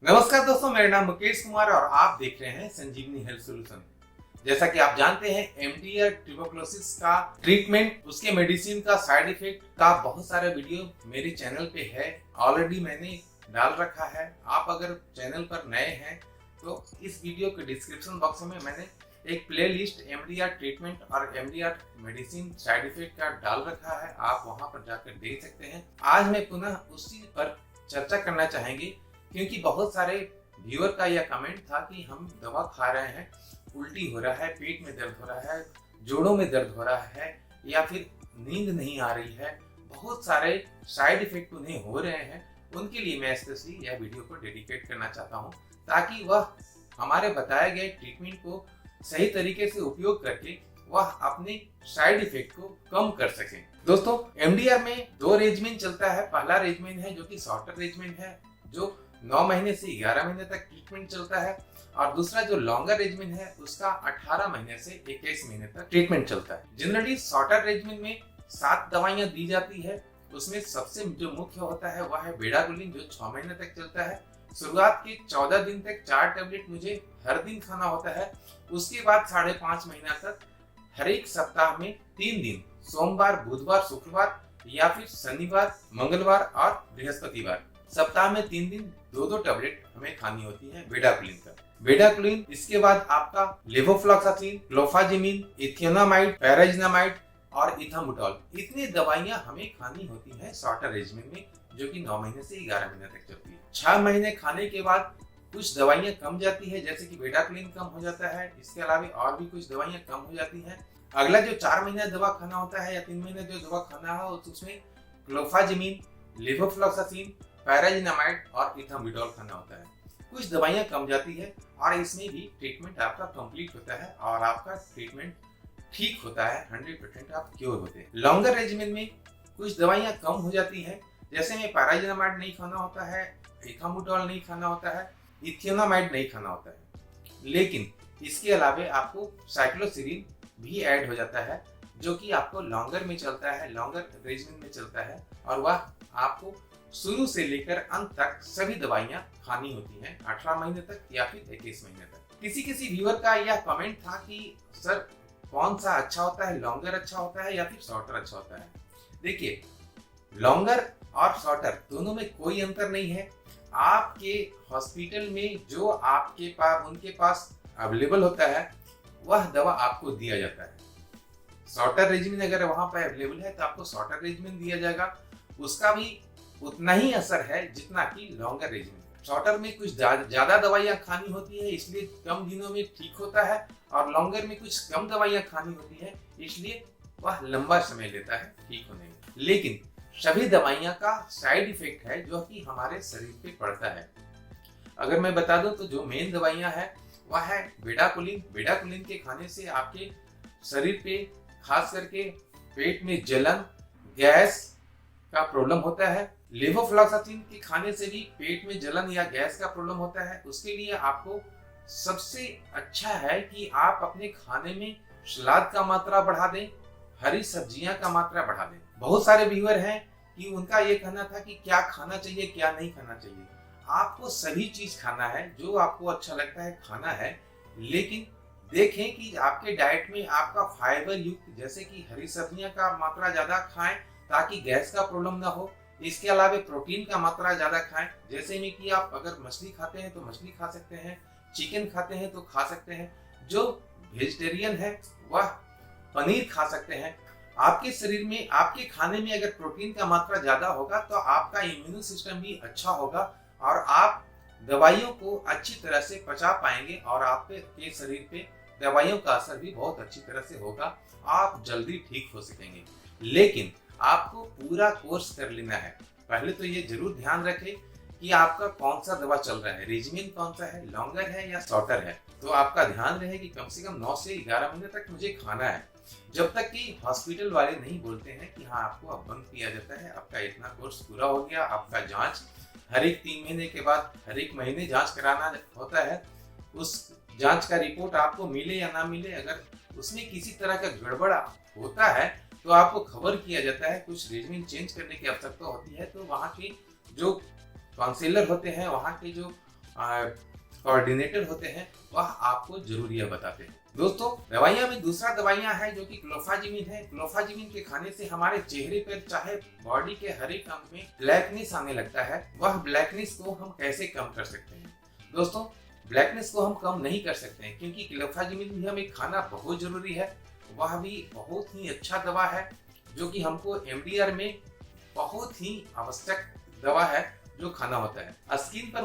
नमस्कार दोस्तों, मेरा नाम मुकेश कुमार और आप देख रहे हैं संजीवनी हेल्थ सॉल्यूशन। जैसा कि आप जानते हैं, एमडी ट्यूबरकुलोसिस का ट्रीटमेंट, उसके मेडिसिन का साइड इफेक्ट का बहुत सारा वीडियो मेरे चैनल पे है। ऑलरेडी मैंने डाल रखा है। आप अगर चैनल पर नए हैं तो इस वीडियो के डिस्क्रिप्शन बॉक्स में मैंने एक प्ले लिस्ट एमडीआर ट्रीटमेंट और एमडीआर मेडिसिन साइड इफेक्ट का डाल रखा है। आप वहां पर जाकर देख सकते हैं। आज मैं पुनः उसी पर चर्चा करना चाहेंगे, क्योंकि बहुत सारे व्यूअर का यह कमेंट था कि हम दवा खा रहे हैं, उल्टी हो रहा है, पेट में दर्द हो रहा है, जोड़ों में दर्द हो रहा है या फिर नींद नहीं आ रही है, बहुत सारे साइड इफेक्ट उन्हें हो रहे हैं। उनके लिए मैं स्पेशली यह वीडियो को डेडिकेट करना चाहता हूं, ताकि वह हमारे बताए गए ट्रीटमेंट को सही तरीके से उपयोग करके वह अपने साइड इफेक्ट को कम कर सकें। दोस्तों, एमडीआर में 2 रेजिमेंट चलता है। पहला रेजिमेंट है जो कि शॉर्टर रेजिमेंट है, जो 9 महीने से 11 महीने तक ट्रीटमेंट चलता है, और दूसरा जो लॉन्गर रेजिमेंट है उसका 18 महीने से 21 महीने तक ट्रीटमेंट चलता है। जनरली शॉर्टर रेजिमेंट में 7 दवाइयां दी जाती है। उसमें सबसे जो मुख्य होता है वह है बेडाकुलिन, जो 6 महीने तक चलता है। शुरुआत के 14 दिन तक 4 टैबलेट मुझे हर दिन खाना होता है। उसके बाद 5.5 महीना तक हर एक सप्ताह में 3 दिन, सोमवार, बुधवार, शुक्रवार या फिर शनिवार, मंगलवार और बृहस्पतिवार, सप्ताह में 3 दिन 2-2 टैबलेट हमें खानी होती है बेडाकुलिन का। बेडाकुलिन, इसके बाद आपका लेवोफ्लॉक्सासिन, क्लोफाजिमिन, इथियोनामाइड, पैराजिनामाइड और इथाम्बुटॉल, इतनी दवाइयां हमें खानी होती हैं शॉर्टर रेजिमेंट में, जो कि 9 महीने से 11 महीने तक चलती है। 6 महीने खाने के बाद कुछ दवाइयां कम जाती है, जैसे कि बेडाकुलिन कम हो जाता है। इसके अलावा और भी कुछ दवाइयां कम हो जाती हैं। अगला जो 4 महीने दवा खाना होता है या 3 महीने जो दवा खाना है, उसमें क्लोफाजिमिन, लेवोफ्लॉक्सासिन, पैराजिनामाइड और इथाम्बुटॉल खाना होता है। कुछ दवाइयां कम जाती है और इसमें भी ट्रीटमेंट आपका कंप्लीट होता है और आपका ट्रीटमेंट ठीक होता है। 100% आप क्योर होते हैं। लॉन्गर रेजिमेंट में कुछ दवाइयां कम हो जाती हैं, जैसे में पैराजिनामाइड नहीं खाना होता है, इथाम्बुटॉल नहीं खाना होता है, इथियोनामाइड नहीं खाना होता है। लेकिन इसके अलावा आपको साइक्लोसिरिन भी ऐड हो जाता है, जो कि आपको लॉन्गर में चलता है, लॉन्गर रेजिमेंट में चलता है, और वह आपको शुरू से लेकर अंत तक सभी दवाइयां खानी होती हैं, 18 महीने तक या फिर 21 महीने तक। किसी व्यूअर का यह कमेंट था कि सर, कौन सा अच्छा होता है, लॉन्गर अच्छा होता है या फिर शॉर्टर अच्छा होता है? देखिए, लॉन्गर और शॉर्टर दोनों में कोई अंतर नहीं है। आपके हॉस्पिटल में जो आपके पास उनके पास अवेलेबल होता है, वह दवा आपको दिया जाता है। शॉर्टर रेजिमेंट अगर वहां पर अवेलेबल है तो आपको शॉर्टर रेजिमेंट दिया जाएगा। उसका भी उतना ही असर है जितना कि लॉन्गर रेजिमेंट। शॉर्टर में कुछ ज्यादा दवाइयां खानी होती है, इसलिए कम दिनों में ठीक होता है, और लॉन्गर में कुछ कम दवाइयां खानी होती है, इसलिए वह लंबा समय लेता है ठीक होने में। लेकिन सभी दवाइयां का साइड इफेक्ट है जो कि हमारे शरीर पे पड़ता है। अगर मैं बता दूं तो जो मेन दवाइयां है वह है बेडाकुलिन। बेडाकुलिन के खाने से आपके शरीर पे खास करके पेट में जलन, गैस का प्रॉब्लम होता है। लेवोफ्लॉक्सासिन के खाने से भी पेट में जलन या गैस का प्रॉब्लम होता है। उसके लिए आपको सबसे अच्छा है कि आप अपने खाने में सलाद का मात्रा बढ़ा दें, हरी सब्जियां का मात्रा बढ़ा दें। बहुत सारे व्यूअर हैं कि उनका ये कहना था कि क्या खाना चाहिए, क्या नहीं खाना चाहिए। आपको सभी चीज खाना है, जो आपको अच्छा लगता है खाना है, लेकिन देखें कि आपके डाइट में आपका फाइबर युक्त, जैसे कि हरी सब्जियां का मात्रा ज्यादा खाएं ताकि गैस का प्रॉब्लम ना हो। इसके अलावा प्रोटीन का मात्रा ज्यादा खाएं, जैसे में कि आप अगर मछली खाते हैं तो मछली खा सकते हैं, चिकन खाते हैं तो खा सकते हैं। जो वेजिटेरियन है वह पनीर खा सकते हैं। आपके शरीर में, आपके खाने में अगर प्रोटीन का मात्रा ज्यादा होगा तो आपका इम्यून सिस्टम भी अच्छा होगा और आप दवाइयों को अच्छी तरह से पचा पाएंगे और आपके शरीर पे दवाइयों का असर भी बहुत अच्छी तरह से होगा। आप जल्दी ठीक हो सकेंगे। लेकिन आपको पूरा कोर्स कर लेना है। पहले तो ये जरूर ध्यान रखें कि आपका कौन सा दवा चल रहा है, रेजिमेंट कौन सा है, लॉन्गर है या शॉर्टर है। तो आपका ध्यान रहे कि कम से कम 9 से 11 महीने तक मुझे खाना है, जब तक कि हॉस्पिटल वाले नहीं बोलते हैं कि हाँ, आपको अब बंद किया जाता है, आपका इतना कोर्स पूरा हो गया। आपका जांच हर एक 3 महीने के बाद हर एक महीने जांच कराना होता है। उस जांच का रिपोर्ट आपको मिले या ना मिले, अगर उसमें किसी तरह का गड़बड़ होता है तो आपको खबर किया जाता है। कुछ रेजिमेंट चेंज करने की आवश्यकता होती है तो वहाँ के जो काउंसलर होते हैं, वहाँ के जो कोऑर्डिनेटर होते हैं, वह आपको जरूर यह बताते हैं। दोस्तों, दवाइयां में दूसरा दवाइयां है जो कि क्लोफाजिमिन है। क्लोफाजिमिन के खाने से हमारे चेहरे पर चाहे बॉडी के हर एक अंग में ब्लैकनेस आने लगता है। वह ब्लैकनेस को हम कैसे कम कर सकते हैं? दोस्तों, ब्लैकनेस को हम कम नहीं कर सकते हैं क्योंकि क्लोफाजिमिन भी हमें खाना बहुत जरूरी है। वह भी बहुत ही अच्छा दवा है जो कि हमको एमडीआर में बहुत ही आवश्यक दवा है जो खाना होता है। स्किन पर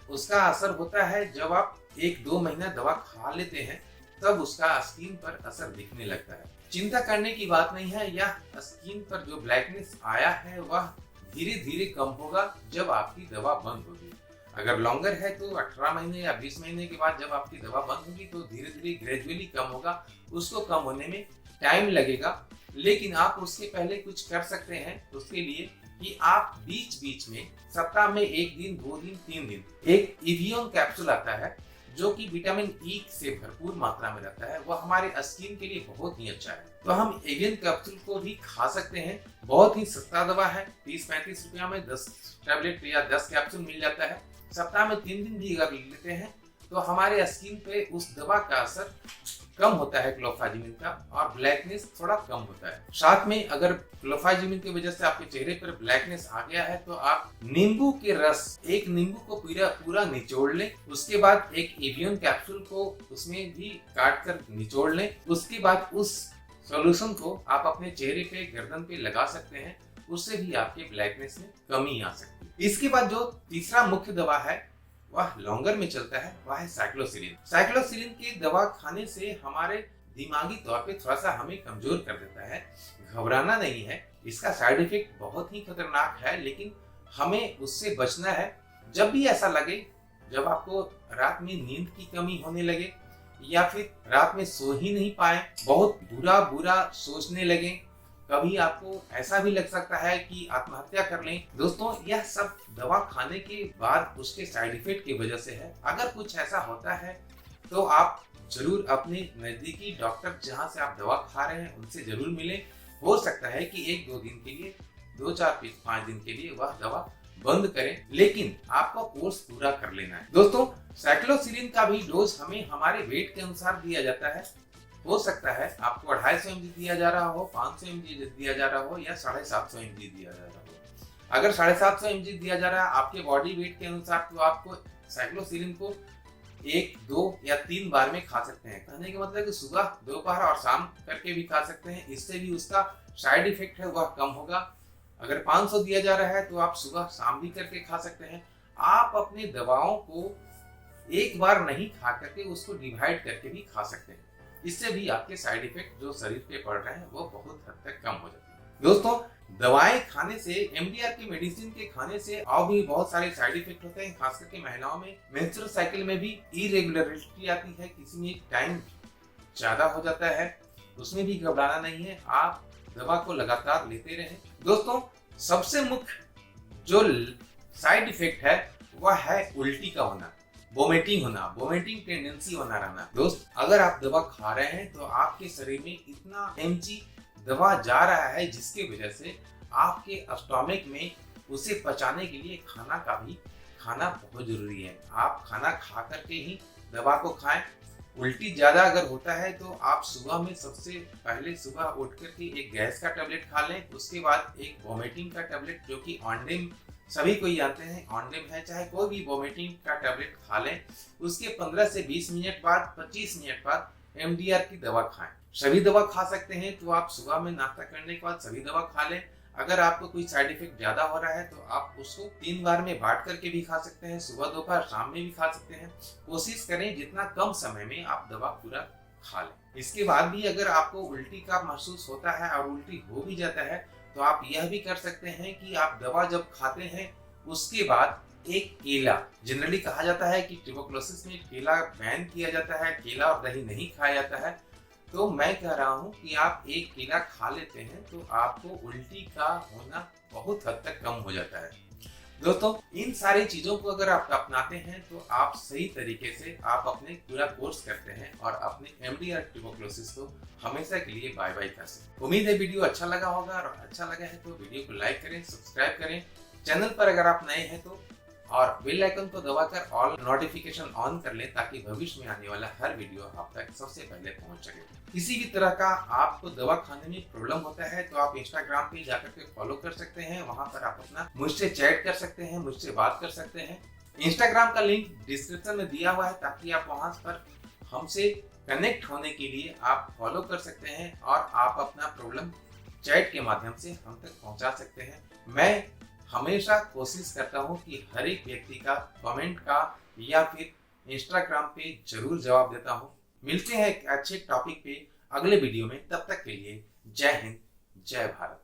उसका असर होता है जब आप 1-2 महीना दवा खा लेते हैं, तब उसका स्किन पर असर दिखने लगता है। चिंता करने की बात नहीं है, यह स्किन पर जो ब्लैकनेस आया है वह धीरे धीरे कम होगा जब आपकी दवा बंद होगी। अगर लॉन्गर है तो 18 महीने या 20 महीने के बाद जब आपकी दवा बंद होगी तो धीरे धीरे ग्रेजुअली कम होगा। उसको कम होने में टाइम लगेगा, लेकिन आप उसके पहले कुछ कर सकते हैं उसके लिए कि आप बीच बीच में सप्ताह में 1 दिन, 2 दिन, 3 दिन एक इवियन कैप्सूल आता है जो कि विटामिन ई से भरपूर मात्रा में रहता है। वह हमारे स्किन के लिए बहुत ही अच्छा है, तो हम एवियन कैप्सूल को भी खा सकते हैं। बहुत ही सस्ता दवा है, 30-35 रुपया में 10 टैबलेट या 10 कैप्सूल मिल जाता है। सप्ताह में 3 दिन भी अगर लेते हैं तो हमारे स्किन पे उस दवा का असर कम होता है क्लोफाजिमिन का, और ब्लैकनेस थोड़ा कम होता है। साथ में अगर क्लोफाजिमिन की वजह से आपके चेहरे पर ब्लैकनेस आ गया है तो आप नींबू के रस, एक नींबू को पूरा निचोड़ लें। उसके बाद एक एवियन कैप्सूल को उसमें भी काट कर निचोड़ लें। उसके बाद उस सॉल्यूशन को आप अपने चेहरे पे, गर्दन पे लगा सकते हैं। उससे भी आपके ब्लैकनेस में कमी आ सकती है। इसके बाद जो तीसरा मुख्य दवा है वह लॉन्गर में चलता है, वह है साइक्लोसिलिन। साइक्लोसिलिन की दवा खाने से हमारे दिमागी तौर पे थोड़ा सा हमें कमजोर कर देता है। घबराना नहीं है, इसका साइड इफेक्ट बहुत ही खतरनाक है, लेकिन हमें उससे बचना है। जब भी ऐसा लगे, जब आपको रात में नींद की कमी होने लगे या फिर रात में सो ही नहीं पाए, बहुत बुरा सोचने लगे, कभी आपको ऐसा भी लग सकता है कि आत्महत्या कर लें। दोस्तों, यह सब दवा खाने के बाद उसके साइड इफेक्ट की वजह से है। अगर कुछ ऐसा होता है तो आप जरूर अपने नजदीकी डॉक्टर जहां से आप दवा खा रहे हैं उनसे जरूर मिलें। हो सकता है कि 1-2 दिन के लिए, 2-4-5 दिन के लिए वह दवा बंद करें, लेकिन आपको कोर्स पूरा कर लेना है। दोस्तों, साइक्लोसिलिन का भी डोज हमें हमारे वेट के अनुसार दिया जाता है। हो सकता है आपको 250 mg दिया जा रहा हो, 500 mg दिया जा रहा हो या 750 mg दिया जा रहा हो। अगर 750 mg दिया जा रहा है आपके बॉडी वेट के अनुसार, तो आपको साइक्लोसिलिन को 1, 2 या 3 बार में खा सकते हैं। कहने का मतलब कि सुबह, दोपहर और शाम करके भी खा सकते हैं। इससे भी उसका साइड इफेक्ट है वह कम होगा। अगर 500 दिया जा रहा है तो आप सुबह शाम भी करके खा सकते हैं। आप अपनी दवाओं को एक बार नहीं खा करके उसको डिवाइड करके भी खा सकते हैं। इससे भी आपके साइड इफेक्ट जो शरीर पे पड़ रहे हैं वो बहुत हद तक कम हो जाते हैं। दोस्तों, दवाएं खाने से, एमडीआर की मेडिसिन के खाने से और भी बहुत सारे साइड इफेक्ट होते हैं। खास करके महिलाओं में मेंस्ट्रुअल साइकिल में भी इरेगुलरिटी आती है, किसी में टाइम ज्यादा हो जाता है, उसमें भी घबराना नहीं है। आप दवा को लगातार लेते रहें। दोस्तों, सबसे मुख्य जो साइड इफेक्ट है वह है उल्टी का होना, वोमिटिंग होना, वोमिटिंग टेंडेंसी बना रहना। दोस्त, अगर आप दवा खा रहे हैं तो आपके शरीर में इतना mg दवा जा रहा है जिसकी वजह से आपके स्टोमक में उसे पचाने के लिए खाना बहुत जरूरी है। आप खाना खा करके ही दवा को खाएं। उल्टी ज्यादा अगर होता है तो आप सुबह में सबसे पहले सुबह उठ करके एक गैस का टैबलेट खा लें। उसके बाद एक वोमिटिंग का टैबलेट, जो कि ऑन्डेम सभी कोई जानते हैं, ऑन्डेम है, चाहे कोई भी वोमिटिंग का टैबलेट खा लें। उसके 15 से 20 मिनट बाद, 25 मिनट बाद एमडीआर की दवा खाएं। सभी दवा खा सकते हैं तो आप सुबह में नाश्ता करने के बाद सभी दवा खा लें। अगर आपको कोई साइड इफेक्ट ज्यादा हो रहा है तो आप उसको 3 बार में बांट करके भी खा सकते हैं, सुबह, दोपहर, शाम में भी खा सकते हैं। कोशिश करें जितना कम समय में आप दवा पूरा खा लें। इसके बाद भी अगर आपको उल्टी का महसूस होता है और उल्टी हो भी जाता है तो आप यह भी कर सकते हैं कि आप दवा जब खाते हैं उसके बाद एक केला, जनरली कहा जाता है कि ट्यूबरकुलोसिस में केला बैन किया जाता है, केला और दही नहीं खाया जाता है, तो मैं कह रहा हूं कि आप एक केला खा लेते हैं तो आपको उल्टी का होना बहुत हद तक कम हो जाता है। दोस्तों, इन सारी चीजों को अगर आप अपनाते हैं तो आप सही तरीके से आप अपने पूरा कोर्स करते हैं और अपने एमडीआर ट्यूबरकुलोसिस को हमेशा के लिए बाय बाय कर सकते। उम्मीद है वीडियो अच्छा लगा होगा, और अच्छा लगा है तो वीडियो को लाइक करें, सब्सक्राइब करें। चैनल पर अगर आप नए हैं तो और बेल आइकन को दबाकर ऑल नोटिफिकेशन ऑन कर लें ताकि भविष्य में आने वाला हर वीडियो आप तक सबसे पहले पहुंच सके। किसी भी तरह का आपको दवा खाने में प्रॉब्लम होता है तो आप इंस्टाग्राम पे जाकर के फॉलो कर सकते हैं। वहां पर आप अपना मुझसे चैट कर सकते हैं, मुझसे बात कर सकते हैं। इंस्टाग्राम का लिंक डिस्क्रिप्शन में दिया हुआ है ताकि आप वहां पर हमसे कनेक्ट होने के लिए आप फॉलो कर सकते हैं और आप अपना प्रॉब्लम चैट के माध्यम से हम तक पहुंचा सकते हैं। मैं हमेशा कोशिश करता हूं कि हर एक व्यक्ति का कमेंट का या फिर इंस्टाग्राम पे जरूर जवाब देता हूं। मिलते हैं एक अच्छे टॉपिक पे अगले वीडियो में। तब तक के लिए जय हिंद, जय भारत।